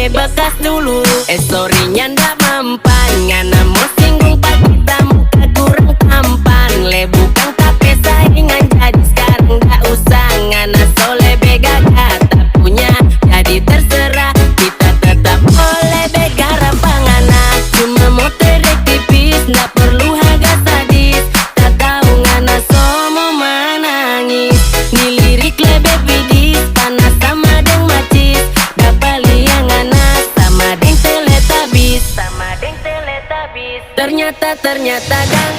de bekas dulu. Sorry-nya ndak mempan, ngana mau singgung pak kita muka kurang tampan. Le bukan tapi saingan jadi sekarang nggak usah. Ngana soleh bega kata punya, jadi terserah kita tetap boleh bega rampangana. Cuma mau terek tipis, ndak perlu harga sadis. Tak tahu ngana somo menangis, nilirik lebih bidis, panas sama deng macis. Dapat liang ngana sama deng teletabis, sama deng teletabis. Ternyata dan